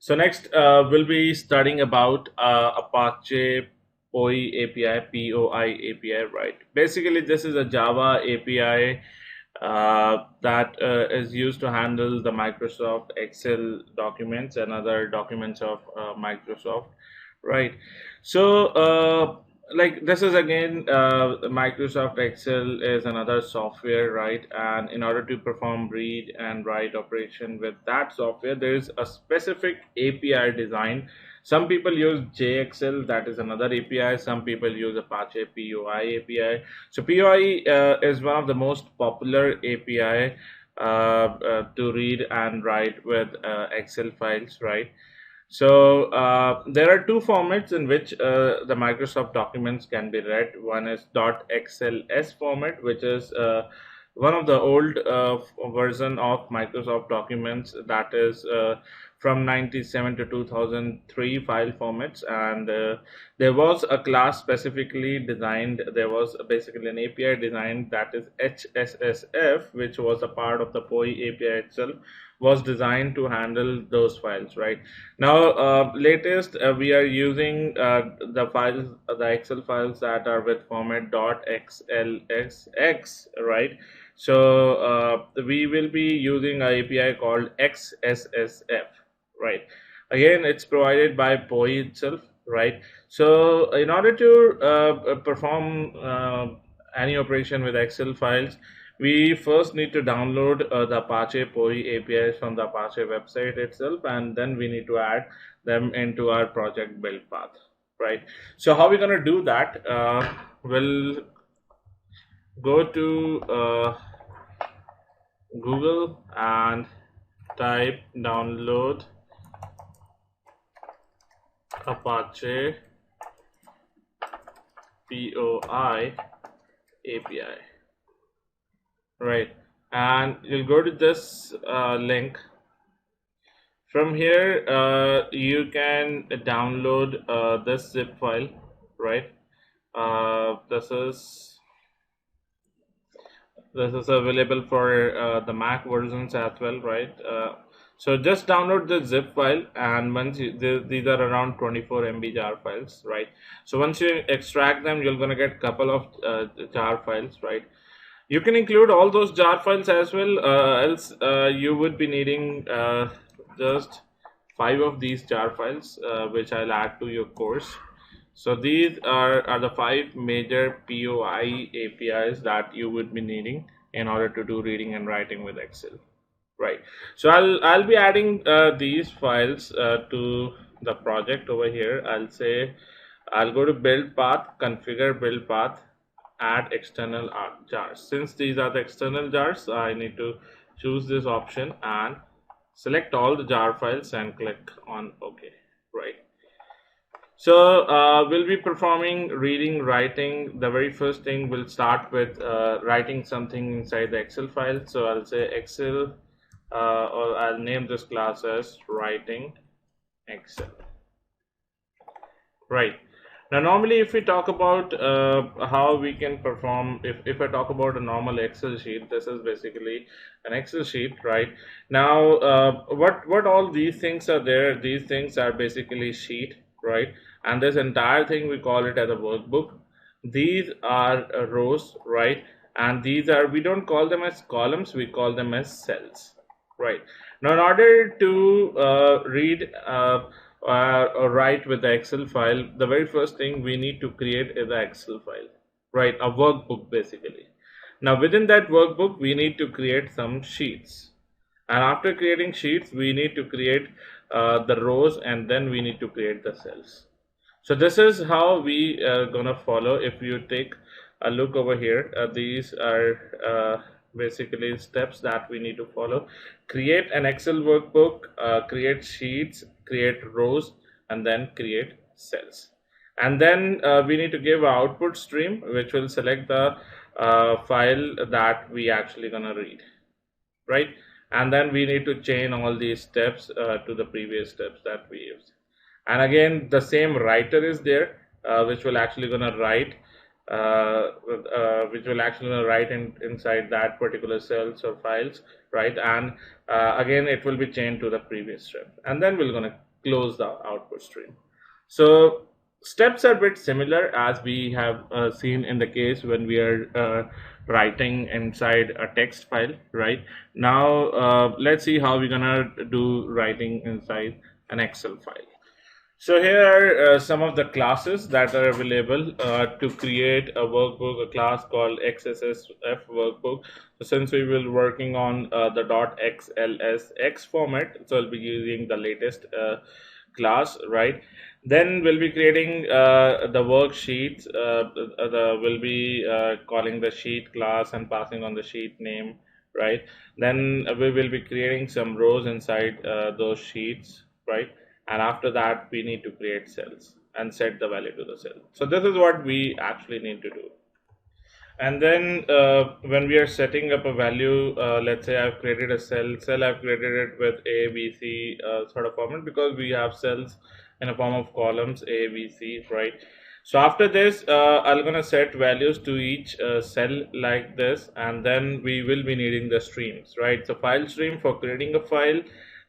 So next, we'll be studying about Apache POI API, POI API, right? Basically, this is a Java API that is used to handle the Microsoft Excel documents and other documents of Microsoft, right? So, like this is again, Microsoft Excel is another software, right? And in order to perform read and write operation with that software, there is a specific API design. Some people use JXL, that is another API. Some people use Apache POI API. So POI is one of the most popular API to read and write with Excel files, right? So there are two formats in which the Microsoft documents can be read. One is .xls format, which is one of the old version of Microsoft documents, that is from 97 to 2003 file formats. And there was a class specifically designed. There was basically an API designed, that is HSSF, which was a part of the POI API itself, was designed to handle those files, right? Now, latest we are using the files, the Excel files that are with format .xlsx, right? So we will be using an API called XSSF, right? Again, it's provided by POI itself, right? So in order to perform any operation with Excel files, we first need to download the Apache POI APIs from the Apache website itself, and then we need to add them into our project build path, right? So how we're going to do that? We'll go to Google and type download Apache POI API, right? And you'll go to this link. From here you can download this zip file, right? This is available for the Mac versions as well, right? So just download the zip file, and once these are around 24 MB jar files, right? So once you extract them, you're gonna get couple of jar files, right? You can include all those jar files as well, else you would be needing just 5 of these jar files, which I'll add to your course. So these are the 5 major POI APIs that you would be needing in order to do reading and writing with Excel, right? So I'll be adding these files to the project over here. I'll go to build path, configure build path, add external jars. Since these are the external jars, I need to choose this option and select all the jar files and click on OK, right? So we'll be performing reading, writing. The very first thing, we'll start with writing something inside the Excel file. So I'll say Excel, or I'll name this class as writing Excel, right? Now, normally, if we talk about how we can perform, if I talk about a normal Excel sheet, this is basically an Excel sheet, right? Now, what all these things are there? These things are basically sheet, right? And this entire thing, we call it as a workbook. These are rows, right? And these are, we don't call them as columns, we call them as cells, right? Now, in order to read or write with the Excel file, the very first thing we need to create is the Excel file, right? A workbook basically. Now within that workbook, we need to create some sheets, and after creating sheets, we need to create the rows, and then we need to create the cells. So this is how we are gonna follow. If you take a look over here, these are basically steps that we need to follow. Create an Excel workbook, create sheets, create rows, and then create cells. And then we need to give an output stream, which will select the file that we actually gonna read, right? And then we need to chain all these steps to the previous steps that we used. And again, the same writer is there, which will actually gonna write inside that particular cells or files, right? And again, it will be chained to the previous step, and then we're gonna close the output stream. So steps are a bit similar as we have seen in the case when we are writing inside a text file, right? Now let's see how we're gonna do writing inside an Excel file. So here are some of the classes that are available to create a workbook, a class called XSSF workbook. So since we will working on the .xlsx format, so I'll be using the latest class, right? Then we'll be creating the worksheets. We'll be calling the sheet class and passing on the sheet name, right? Then we will be creating some rows inside those sheets, right? And after that we need to create cells and set the value to the cell. So this is what we actually need to do. And then when we are setting up a value, let's say I've created a cell I've created it with A, B, C sort of format, because we have cells in a form of columns A, B, C, right? So after this, I'm gonna set values to each cell like this, and then we will be needing the streams, right? So file stream for creating a file,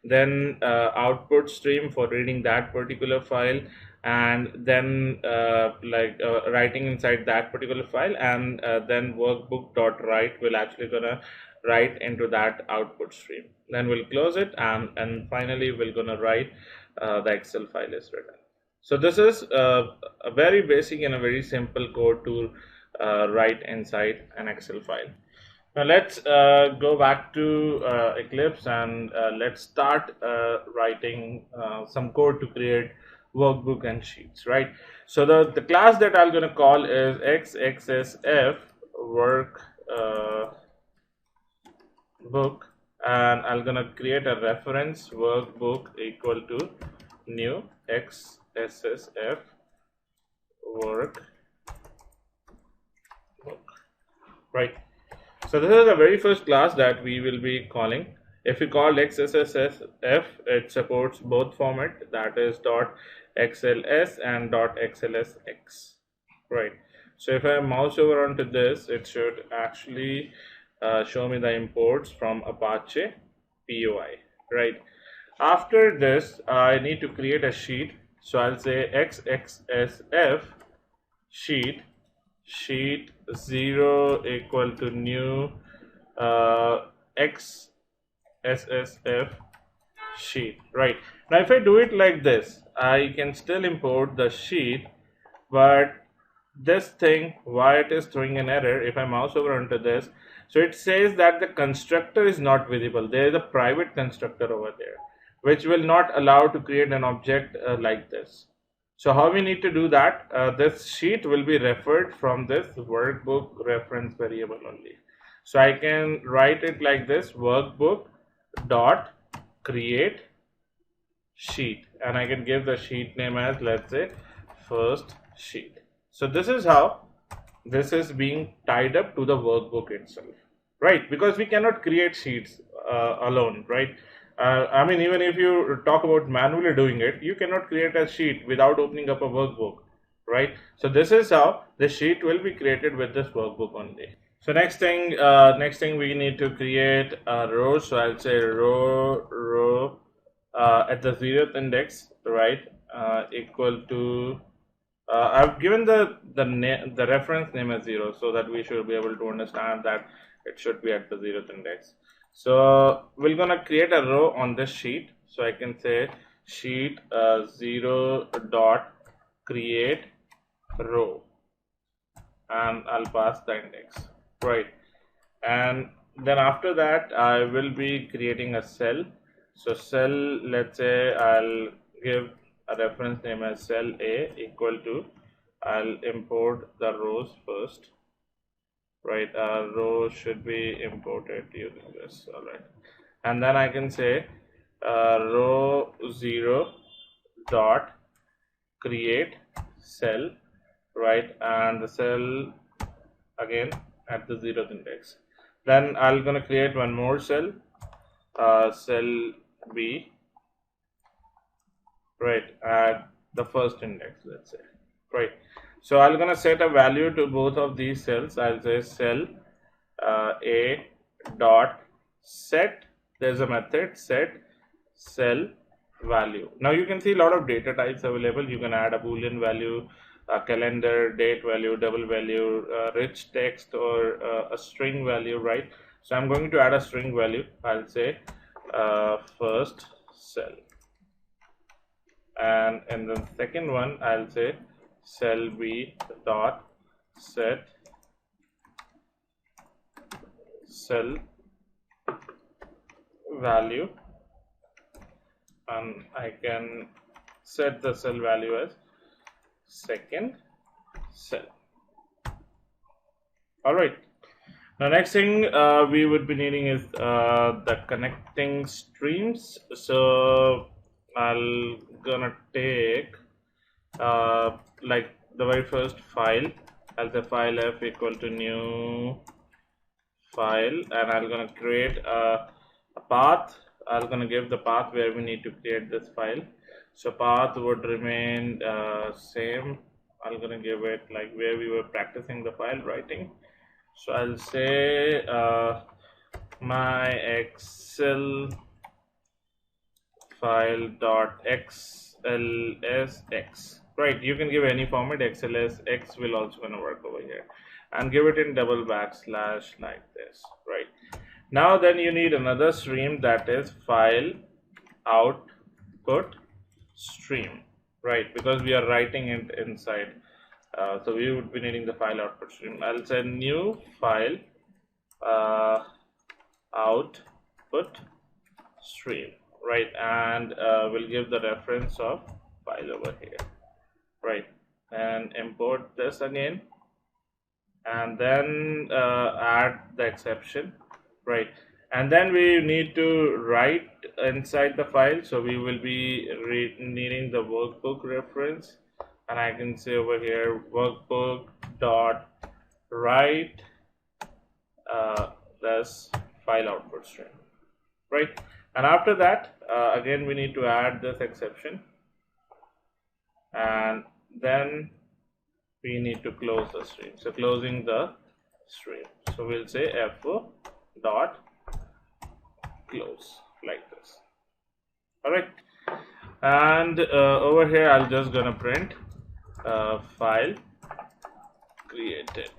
then output stream for reading that particular file, and then writing inside that particular file, and then workbook.write will actually gonna write into that output stream. Then we'll close it, and finally we're gonna write the Excel file is written. So this is a very basic and a very simple code to write inside an Excel file. Now let's go back to Eclipse, and let's start writing some code to create workbook and sheets, right? So the class that I'm going to call is xxsf work book, and I'm going to create a reference workbook equal to new xssf work book, right? So this is the very first class that we will be calling. If you call XSSF, it supports both format, that is .xls and .xlsx, right? So if I mouse over onto this, it should actually show me the imports from Apache POI, right? After this, I need to create a sheet. So I'll say XXSF sheet 0 equal to new XSSF sheet, right? Now if I do it like this, I can still import the sheet, but this thing, why it is throwing an error, if I mouse over onto this, so it says that the constructor is not visible. There is a private constructor over there which will not allow to create an object like this. So how we need to do that? This sheet will be referred from this workbook reference variable only. So I can write it like this: workbook dot create sheet, and I can give the sheet name as, let's say, first sheet. So this is how this is being tied up to the workbook itself, right? Because we cannot create sheets alone, right? I mean, even if you talk about manually doing it, you cannot create a sheet without opening up a workbook, right? So this is how the sheet will be created with this workbook only. So next thing we need to create a row. So I'll say row at the 0th index, right? Equal to I've given the reference name as 0, so that we should be able to understand that it should be at the 0th index. So we're gonna create a row on this sheet. So I can say sheet 0 dot create row, and I'll pass the index, right? And then after that, I will be creating a cell. So cell, let's say I'll give a reference name as cell A equal to, I'll import the rows first, right? Row should be imported using this, all right? And then I can say row 0 dot create cell, right? And the cell again at the 0th index. Then I'm gonna create one more cell, cell B, right, at the first index, let's say, right? So I'm gonna set a value to both of these cells. I'll say cell A dot set, there's a method set cell value. Now you can see a lot of data types available. You can add a boolean value, a calendar, date value, double value, rich text, or a string value, right? So I'm going to add a string value. I'll say first cell, and in the second one I'll say cell b dot set cell value, and I can set the cell value as second cell. Alright, now next thing we would be needing is the connecting streams. So I'll gonna take like the very first file. I'll say file f equal to new file, and I'm gonna create a path. I'm gonna give the path where we need to create this file. So path would remain same. I'm gonna give it like where we were practicing the file writing. So I'll say my excel file dot xlsx. Right, you can give any format. xlsx will also gonna work over here, and give it in double backslash like this. Right, now then you need another stream, that is file output stream, right, because we are writing it inside. So we would be needing the file output stream. I'll say new file output stream, right, and we'll give the reference of file over here, right, and import this again, and then add the exception, right, and then we need to write inside the file. So we will be needing the workbook reference, and I can say over here workbook dot write this file output stream, right, and after that again we need to add this exception, and then we need to close the stream. So closing the stream, so we'll say fo dot close like this. All right, and over here I'll just gonna print file created.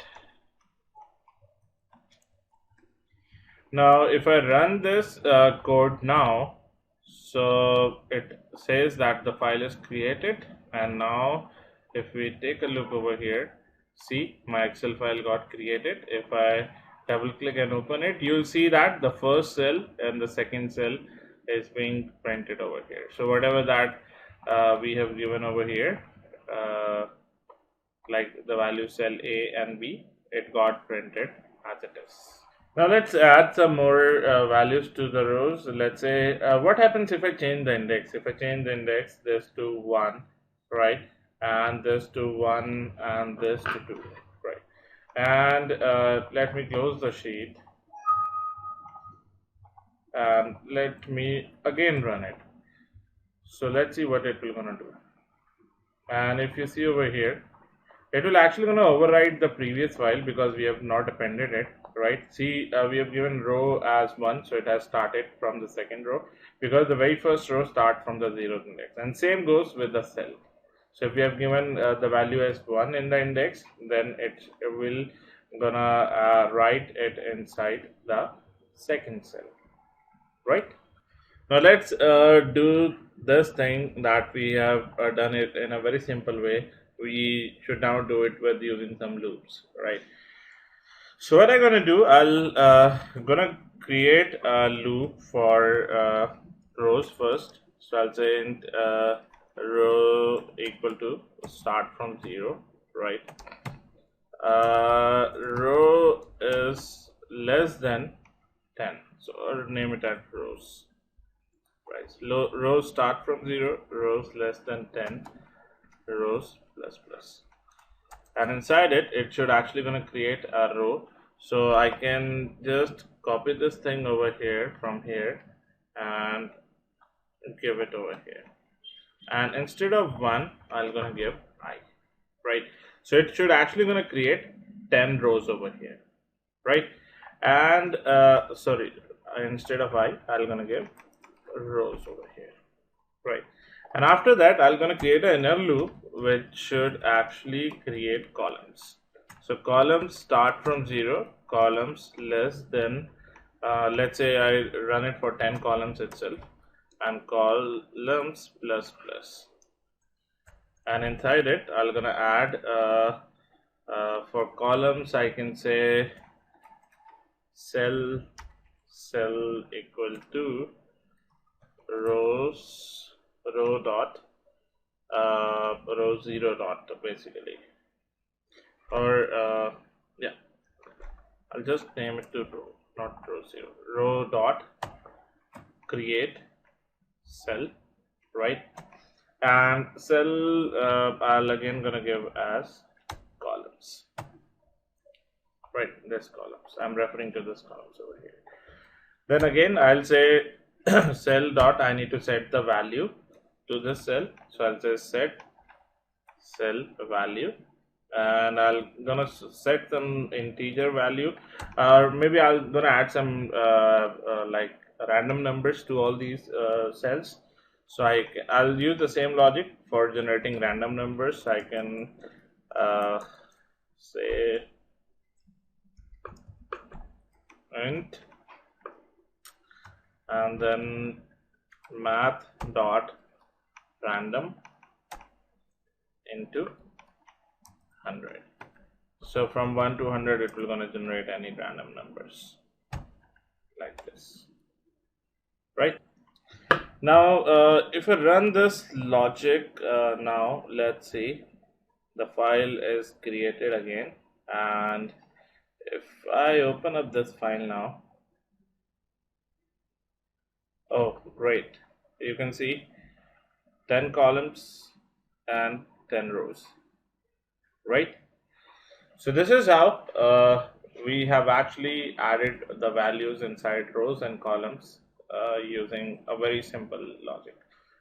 Now if I run this code now, so it says that the file is created, and now if we take a look over here, see my Excel file got created. If I double click and open it, you'll see that the first cell and the second cell is being printed over here. So whatever that we have given over here, like the value cell A and B, it got printed as it is. Now let's add some more values to the rows. Let's say what happens if I change the index. If I change the index, this to 1, right, and this to 1, and this to 2, right, and let me close the sheet, and let me again run it. So let's see what it will gonna do. And if you see over here, it will actually gonna override the previous file because we have not appended it, right? See, we have given row as 1, so it has started from the second row, because the very first row start from the 0th index, and same goes with the cell. So if we have given the value as 1 in the index, then it will gonna write it inside the second cell, right? Now let's do this thing that we have done it in a very simple way. We should now do it with using some loops, right? So what I'm gonna do, I'll gonna create a loop for rows first. So I'll say row equal to start from 0, right? Row is less than 10, so I'll name it as rows, right? So rows start from 0, rows less than 10, rows plus plus, and inside it should actually going to create a row. So I can just copy this thing over here from here and give it over here, and instead of 1 I'm going to give I, right? So it should actually going to create 10 rows over here, right? And sorry, instead of I'm going to give rows over here, right? And after that, I'm going to create an inner loop which should actually create columns. So columns start from 0, columns less than, let's say I run it for 10 columns itself, and columns plus plus. And inside it, I'm going to add, for columns, I can say cell equal to row dot row 0 dot, basically, or yeah, I'll just name it to row, not row 0, row dot create cell, right? And cell, I'll again gonna give as columns, right? This columns, I'm referring to this columns over here. Then again, I'll say cell dot, I need to set the value to this cell, so I'll say set cell value, and I'll gonna set some integer value, or maybe I'm gonna add some like random numbers to all these cells. So I'll use the same logic for generating random numbers. I can say int, and then math dot random into 100. So from 1 to 100, it will gonna generate any random numbers like this, right? Now if I run this logic, now let's see, the file is created again, and if I open up this file now, oh great, you can see 10 columns and 10 rows, right? So this is how we have actually added the values inside rows and columns using a very simple logic.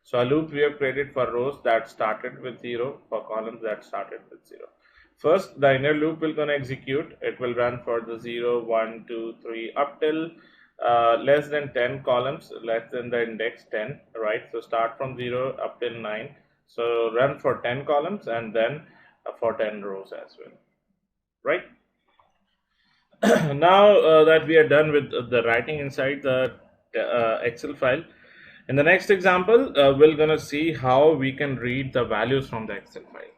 So a loop we have created for rows that started with 0, for columns that started with 0. First, the inner loop will gonna execute. It will run for the 0, 1, 2, 3 up till less than 10 columns, less than the index 10, right? So start from 0 up till 9. So run for 10 columns and then for 10 rows as well, right? Now that we are done with the writing inside the Excel file, in the next example, we're gonna see how we can read the values from the Excel file.